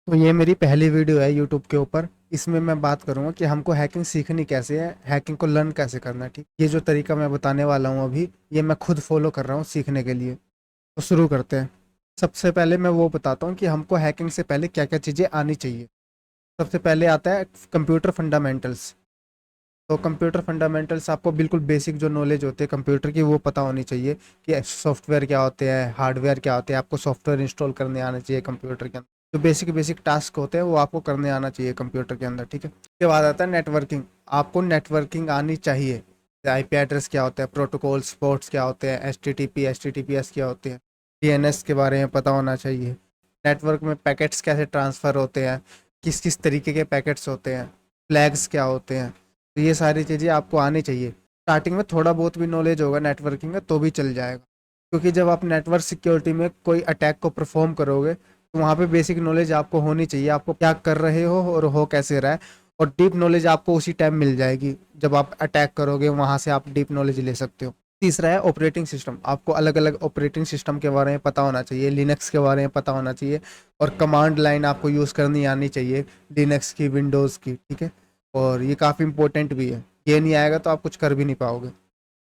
तो ये मेरी पहली वीडियो है यूट्यूब के ऊपर। इसमें मैं बात करूंगा कि हमको हैकिंग सीखनी कैसे है, हैकिंग को लर्न कैसे करना है। ठीक, ये जो तरीका मैं बताने वाला हूँ अभी, ये मैं खुद फॉलो कर रहा हूँ सीखने के लिए। तो शुरू करते हैं। सबसे पहले मैं वो बताता हूँ कि हमको हैकिंग से पहले क्या क्या चीज़ें आनी चाहिए। सबसे पहले आता है कंप्यूटर फंडामेंटल्स। तो कंप्यूटर फंडामेंटल्स आपको बिल्कुल बेसिक जो नॉलेज होती है कंप्यूटर की वो पता होनी चाहिए कि सॉफ्टवेयर क्या होते हैं, हार्डवेयर क्या होते हैं। आपको सॉफ्टवेयर इंस्टॉल करने आना चाहिए कंप्यूटर के अंदर। जो बेसिक बेसिक टास्क होते हैं वो आपको करने आना चाहिए कंप्यूटर के अंदर। ठीक है, उसके बाद आता है नेटवर्किंग। आपको नेटवर्किंग आनी चाहिए। आईपी एड्रेस क्या होता है, प्रोटोकॉल पोर्ट्स क्या होते हैं, H T T P S क्या होते हैं, डीएनएस के बारे में पता होना चाहिए। नेटवर्क में पैकेट्स कैसे ट्रांसफ़र होते हैं, किस किस तरीके के पैकेट्स होते हैं, फ्लैग्स क्या होते हैं। तो ये सारी चीज़ें आपको आनी चाहिए। स्टार्टिंग में थोड़ा बहुत भी नॉलेज होगा नेटवर्किंग का तो भी चल जाएगा, क्योंकि जब आप नेटवर्क सिक्योरिटी में कोई अटैक को परफॉर्म करोगे तो वहाँ पे बेसिक नॉलेज आपको होनी चाहिए, आपको क्या कर रहे हो और हो कैसे रहा है। और डीप नॉलेज आपको उसी टाइम मिल जाएगी जब आप अटैक करोगे, वहाँ से आप डीप नॉलेज ले सकते हो। तीसरा है ऑपरेटिंग सिस्टम। आपको अलग अलग ऑपरेटिंग सिस्टम के बारे में पता होना चाहिए, लिनक्स के बारे में पता होना चाहिए। और कमांड लाइन आपको यूज़ करनी आनी चाहिए, लिनक्स की, विंडोज़ की। ठीक है, और ये काफ़ी इंपॉर्टेंट भी है। ये नहीं आएगा तो आप कुछ कर भी नहीं पाओगे।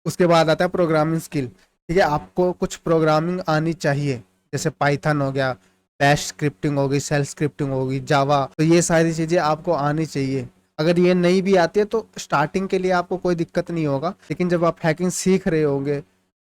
उसके बाद आता है प्रोग्रामिंग स्किल। ठीक है, आपको कुछ प्रोग्रामिंग आनी चाहिए, जैसे पाइथन हो गया, बैश स्क्रिप्टिंग होगी, सेल स्क्रिप्टिंग होगी, जावा। तो ये सारी चीज़ें आपको आनी चाहिए। अगर ये नहीं भी आती है तो स्टार्टिंग के लिए आपको कोई दिक्कत नहीं होगा, लेकिन जब आप हैकिंग सीख रहे होंगे,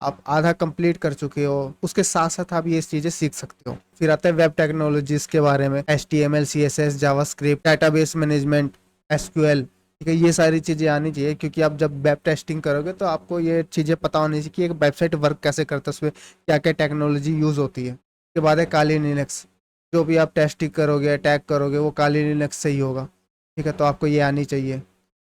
आप आधा कंप्लीट कर चुके हो, उसके साथ साथ आप ये चीज़ें सीख सकते हो। फिर आता है वेब टेक्नोलॉजीज के बारे में, HTML CSS JavaScript, database management, SQL। ठीक है, ये सारी चीज़ें आनी चाहिए, क्योंकि आप जब वेब टेस्टिंग करोगे तो आपको ये चीज़ें पता होनी चाहिए कि एक वेबसाइट वर्क कैसे करता है, उसमें क्या क्या टेक्नोलॉजी यूज़ होती है। उसके बाद है काली लिनक्स। जो भी आप टेस्टिंग करोगे, अटैक करोगे, वो काली लिनक्स से ही होगा। ठीक है, तो आपको ये आनी चाहिए।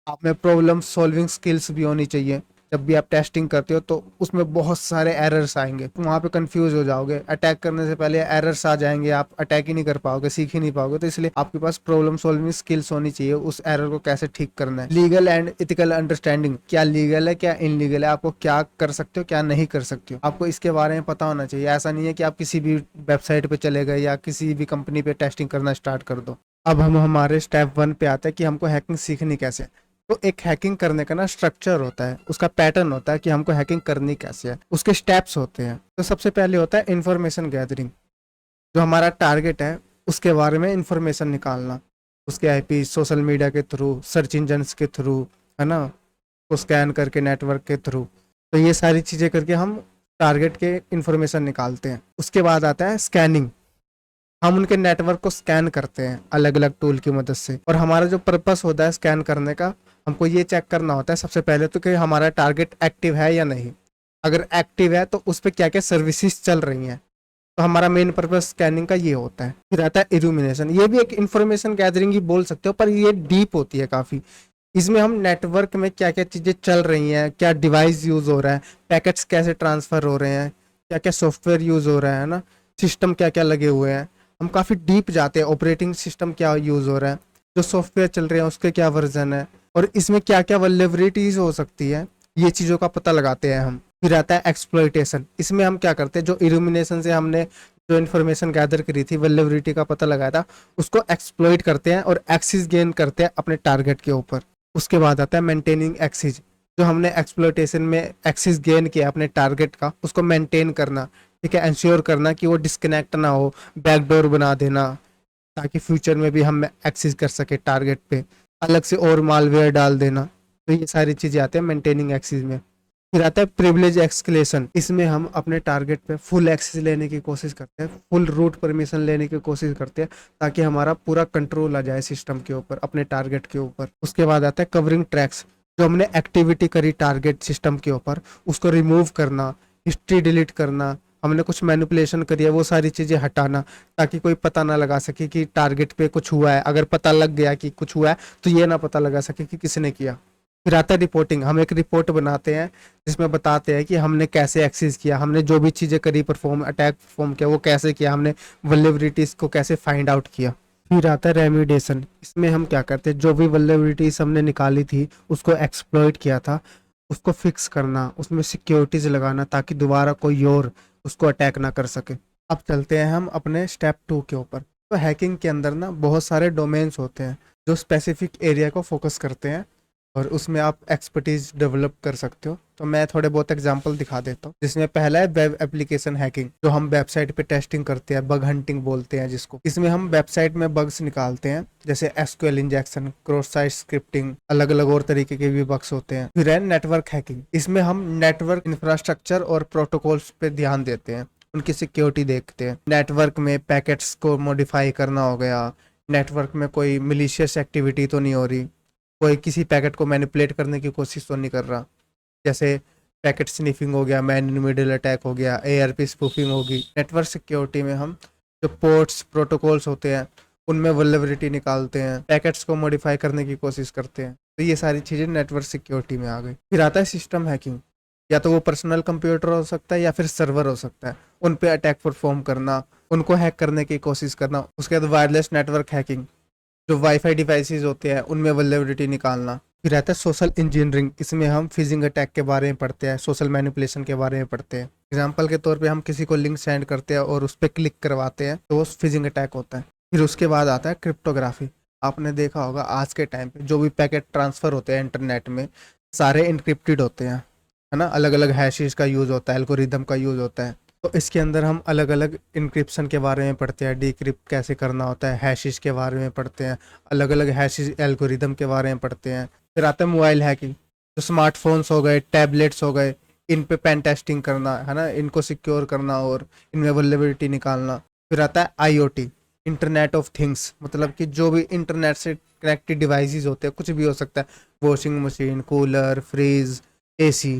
आप में प्रॉब्लम सॉल्विंग स्किल्स भी होनी चाहिए। जब भी आप टेस्टिंग करते हो तो उसमें बहुत सारे एरर्स आएंगे, तो वहाँ पे कंफ्यूज हो जाओगे। अटैक करने से पहले एरर्स आ जाएंगे, आप अटैक ही नहीं कर पाओगे, सीख ही नहीं पाओगे। तो इसलिए आपके पास प्रॉब्लम सॉल्विंग स्किल्स होनी चाहिए, उस एरर को कैसे ठीक करना है। लीगल एंड इथिकल अंडरस्टैंडिंग, क्या लीगल है क्या इनलीगल है, आपको क्या कर सकते हो क्या नहीं कर सकते हो, आपको इसके बारे में पता होना चाहिए। ऐसा नहीं है कि आप किसी भी वेबसाइट पे चले गए या किसी भी कंपनी पे टेस्टिंग करना स्टार्ट कर दो। अब हम हमारे स्टेप 1 पे आते हैं कि हमको हैकिंग सीखनी कैसे है। तो एक हैकिंग करने का ना स्ट्रक्चर होता है, उसका पैटर्न होता है कि हमको हैकिंग करनी कैसे है, उसके स्टेप्स होते हैं। तो सबसे पहले होता है इंफॉर्मेशन गैदरिंग। जो हमारा टारगेट है उसके बारे में इंफॉर्मेशन निकालना, उसके आईपी, सोशल मीडिया के थ्रू, सर्च इंजन्स के थ्रू, है ना, को स्कैन करके नेटवर्क के थ्रू। तो ये सारी चीज़ें करके हम टारगेट के इंफॉर्मेशन निकालते हैं। उसके बाद आता है स्कैनिंग। हम उनके नेटवर्क को स्कैन करते हैं अलग अलग टूल की मदद से। और हमारा जो पर्पस होता है स्कैन करने का, हमको ये चेक करना होता है सबसे पहले तो कि हमारा टारगेट एक्टिव है या नहीं। अगर एक्टिव है तो उस पर क्या क्या सर्विसेज चल रही हैं। तो हमारा मेन पर्पस स्कैनिंग का ये होता है। फिर आता है इल्यूमिनेशन। ये भी एक इंफॉर्मेशन गैदरिंग ही बोल सकते हो, पर ये डीप होती है काफ़ी। इसमें हम नेटवर्क में क्या क्या चीज़ें चल रही हैं, क्या डिवाइस यूज़ हो रहा है, पैकेट्स कैसे ट्रांसफ़र हो रहे हैं, क्या क्या सॉफ्टवेयर यूज़ हो रहा है ना, सिस्टम क्या क्या लगे हुए हैं। हम काफ़ी डीप जाते हैं, ऑपरेटिंग सिस्टम क्या यूज़ हो रहा है, जो सॉफ्टवेयर चल रहे हैं उसके क्या वर्जन है, और इसमें क्या क्या वल्नरेबिलिटीज हो सकती है, ये चीज़ों का पता लगाते हैं हम। फिर आता है एक्सप्लॉइटेशन। इसमें हम क्या करते हैं, जो इल्यूमिनेशन से हमने जो इन्फॉर्मेशन गैदर करी थी, वल्नरेबिलिटी का पता लगाया था, उसको एक्सप्लॉइट करते हैं और एक्सेस गेन करते हैं अपने टारगेट के ऊपर। उसके बाद आता है मेंटेनिंग एक्सेस। जो हमने एक्सप्लॉइटेशन में एक्सेस गेन किया अपने टारगेट का, उसको मेंटेन करना। ठीक है, इंश्योर करना कि वो डिस्कनेक्ट ना हो, बैकडोर बना देना, ताकि फ्यूचर में भी हम एक्सेस कर सके टारगेट पे। अलग से और मालवेयर डाल देना। तो ये सारी चीज़ें आती हैं मेंटेनिंग एक्सेस में। फिर आता है प्रिविलेज एक्सक्लेशन। इसमें हम अपने टारगेट पे फुल एक्सेस लेने की कोशिश करते हैं, फुल रूट परमिशन लेने की कोशिश करते हैं, ताकि हमारा पूरा कंट्रोल आ जाए सिस्टम के ऊपर, अपने टारगेट के ऊपर। उसके बाद आता है कवरिंग ट्रैक्स। जो हमने एक्टिविटी करी टारगेट सिस्टम के ऊपर, उसको रिमूव करना, हिस्ट्री डिलीट करना, हमने कुछ मैनिपुलेशन करी है वो सारी चीज़ें हटाना, ताकि कोई पता ना लगा सके कि टारगेट पे कुछ हुआ है। अगर पता लग गया कि कुछ हुआ है तो ये ना पता लगा सके कि किसने किया। फिर आता है रिपोर्टिंग। हम एक रिपोर्ट बनाते हैं जिसमें बताते हैं कि हमने कैसे एक्सेस किया, हमने जो भी चीज़ें करी, परफॉर्म अटैक परफॉर्म किया, वो कैसे किया, हमने वल्नरेबिलिटीज को कैसे फाइंड आउट किया। फिर आता है रेमिडिएशन। इसमें हम क्या करते हैं, जो भी वल्नरेबिलिटीज हमने निकाली थी, उसको एक्सप्लॉइट किया था, उसको फिक्स करना, उसमें सिक्योरिटीज लगाना, ताकि दोबारा कोई और उसको अटैक ना कर सके। अब चलते हैं हम अपने स्टेप 2 के ऊपर। तो हैकिंग के अंदर ना बहुत सारे डोमेन्स होते हैं जो स्पेसिफिक एरिया को फोकस करते हैं और उसमें आप एक्सपर्टीज डेवलप कर सकते हो। तो मैं थोड़े बहुत एग्जांपल दिखा देता हूँ, जिसमें पहला है वेब एप्लीकेशन हैकिंग, जो हम वेबसाइट पे टेस्टिंग करते हैं, बग हंटिंग बोलते हैं जिसको। इसमें हम वेबसाइट में बग्स निकालते हैं, जैसे SQL injection, cross site scripting, अलग अलग और तरीके के भी बग्स होते हैं। फिर है नेटवर्क हैकिंग, इसमें हम नेटवर्क इंफ्रास्ट्रक्चर और प्रोटोकॉल्स पे ध्यान देते हैं, उनकी सिक्योरिटी देखते हैं। नेटवर्क में पैकेट्स को मॉडिफाई करना हो गया, नेटवर्क में कोई मिलीशियस एक्टिविटी तो नहीं हो रही, कोई किसी पैकेट को मैनिपुलेट करने की कोशिश तो नहीं कर रहा, जैसे पैकेट स्निफिंग हो गया, मैन इन मिडिल अटैक हो गया, एआरपी स्पूफिंग होगी। नेटवर्क सिक्योरिटी में हम जो पोर्ट्स प्रोटोकॉल्स होते हैं उनमें वल्नरेबिलिटी निकालते हैं, पैकेट्स को मॉडिफाई करने की कोशिश करते हैं। तो ये सारी चीज़ें नेटवर्क सिक्योरिटी में आ गई। फिर आता है सिस्टम हैकिंग, या तो वो पर्सनल कंप्यूटर हो सकता है या फिर सर्वर हो सकता है, उन पे अटैक परफॉर्म करना, उनको हैक करने की कोशिश करना। उसके बाद वायरलेस नेटवर्क हैकिंग, जो वाईफाई डिवाइसेस होते हैं उनमें वल्नरेबिलिटी निकालना। फिर रहता है सोशल इंजीनियरिंग, इसमें हम फिशिंग अटैक के बारे में पढ़ते हैं, सोशल मैनिपुलेशन के बारे में पढ़ते हैं। एग्जाम्पल के तौर पे हम किसी को लिंक सेंड करते हैं और उस पर क्लिक करवाते हैं, तो वो फिशिंग अटैक होता है। फिर उसके बाद आता है क्रिप्टोग्राफी। आपने देखा होगा आज के टाइम पे जो भी पैकेट ट्रांसफर होते हैं इंटरनेट में, सारे इनक्रिप्टेड होते हैं, है ना। अलग अलग हैशेस का यूज होता है, एल्गोरिदम का यूज होता है। तो इसके अंदर हम अलग अलग इंक्रिप्शन के बारे में पढ़ते हैं, डिक्रिप्ट कैसे करना होता है, हैशेस के बारे में पढ़ते हैं, अलग अलग हैशेस एल्गोरिदम के बारे में पढ़ते हैं। फिर आता है मोबाइल हैकिंग, जो स्मार्टफोन्स हो गए, टैबलेट्स हो गए, इन पे पेन टेस्टिंग करना, है ना, इनको सिक्योर करना और इनमें वल्नरेबिलिटी निकालना। फिर आता है आईओटी, इंटरनेट ऑफ थिंग्स, मतलब कि जो भी इंटरनेट से कनेक्टेड डिवाइसेस होते हैं, कुछ भी हो सकता है, washing machine, cooler, fridge, AC,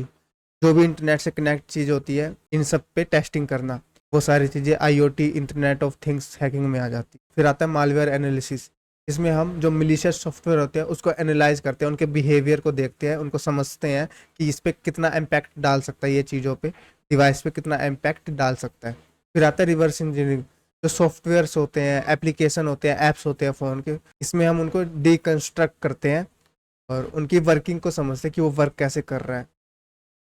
जो भी इंटरनेट से कनेक्ट चीज़ होती है, इन सब पे टेस्टिंग करना। वो सारी चीज़ें IoT, internet of things hacking में आ जाती। फिर आता है मालवेयर एनालिसिस, इसमें हम जो मिलीशियस सॉफ्टवेयर होते हैं उसको एनालाइज करते हैं, उनके बिहेवियर को देखते हैं, उनको समझते हैं कि इस पर कितना इम्पैक्ट डाल सकता है, ये चीज़ों पे, डिवाइस पे कितना इम्पैक्ट डाल सकता है। फिर आता है रिवर्स इंजीनियरिंग, जो सॉफ्टवेयर्स होते हैं, एप्लीकेशन होते हैं, ऐप्स होते हैं फ़ोन के, इसमें हम उनको डिकंस्ट्रक्ट करते हैं और उनकी वर्किंग को समझते हैं कि वो वर्क कैसे कर रहा है।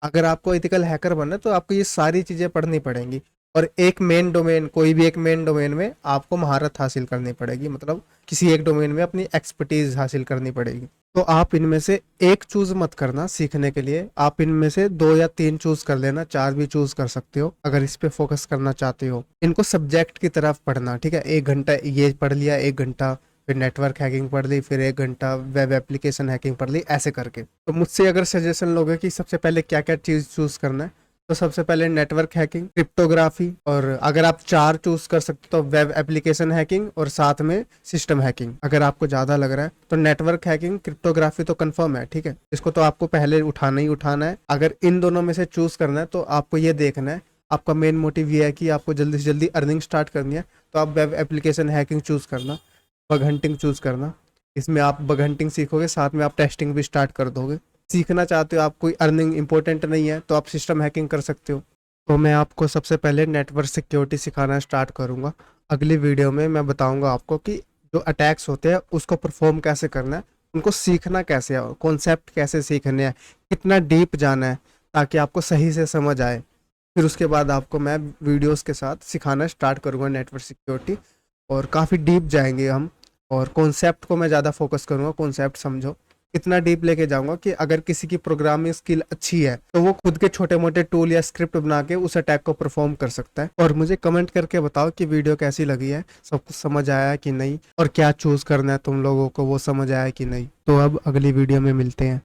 अगर आपको एथिकल हैकर बनना है तो आपको ये सारी चीज़ें पढ़नी पड़ेंगी, और एक मेन डोमेन, कोई भी एक मेन डोमेन में आपको महारत हासिल करनी पड़ेगी, मतलब किसी एक डोमेन में अपनी एक्सपर्टीज हासिल करनी पड़ेगी। तो आप इनमें से एक चूज मत करना सीखने के लिए, आप इनमें से 2 या 3 चूज कर लेना, 4 भी चूज कर सकते हो अगर इस पे फोकस करना चाहते हो। इनको सब्जेक्ट की तरफ पढ़ना, ठीक है। 1 घंटा ये पढ़ लिया, 1 घंटा फिर नेटवर्क हैकिंग पढ़ ली, फिर 1 घंटा वेब एप्लीकेशन हैकिंग पढ़ ली, ऐसे करके। तो मुझसे अगर सजेशन लोगे कि सबसे पहले क्या क्या चीज़ चूज करना है, तो सबसे पहले नेटवर्क हैकिंग, क्रिप्टोग्राफी, और अगर आप 4 चूज कर सकते तो वेब एप्लीकेशन हैकिंग और साथ में सिस्टम हैकिंग। अगर आपको ज़्यादा लग रहा है तो नेटवर्क हैकिंग, क्रिप्टोग्राफी तो कंफर्म है, ठीक है, इसको तो आपको पहले उठाना ही उठाना है। अगर इन दोनों में से चूज करना है तो आपको ये देखना है, आपका मेन मोटिव ये है कि आपको जल्दी से जल्दी अर्निंग स्टार्ट करनी है, तो आप वेब एप्लीकेशन हैकिंग चूज करना, बग हंटिंग चूज करना। इसमें आप बग हंटिंग सीखोगे, साथ में आप टेस्टिंग भी स्टार्ट कर दोगे। सीखना चाहते हो आप, कोई अर्निंग इंपॉर्टेंट नहीं है, तो आप सिस्टम हैकिंग कर सकते हो। तो मैं आपको सबसे पहले नेटवर्क सिक्योरिटी सिखाना स्टार्ट करूंगा। अगली वीडियो में मैं बताऊंगा आपको कि जो अटैक्स होते हैं उसको परफॉर्म कैसे करना है, उनको सीखना कैसे है, कॉन्सेप्ट कैसे सीखने हैं, कितना डीप जाना है, ताकि आपको सही से समझ आए। फिर उसके बाद आपको मैं वीडियोस के साथ सिखाना स्टार्ट करूंगा नेटवर्क सिक्योरिटी, और काफ़ी डीप जाएंगे हम, और कॉन्सेप्ट को मैं ज़्यादा फोकस करूंगा, कॉन्सेप्ट समझो। इतना डीप लेके जाऊंगा कि अगर किसी की प्रोग्रामिंग स्किल अच्छी है तो वो खुद के छोटे मोटे टूल या स्क्रिप्ट बना के उस अटैक को परफॉर्म कर सकता है। और मुझे कमेंट करके बताओ कि वीडियो कैसी लगी है, सब कुछ समझ आया है कि नहीं, और क्या चूज करना है तुम लोगों को वो समझ आया है कि नहीं। तो अब अगली वीडियो में मिलते हैं।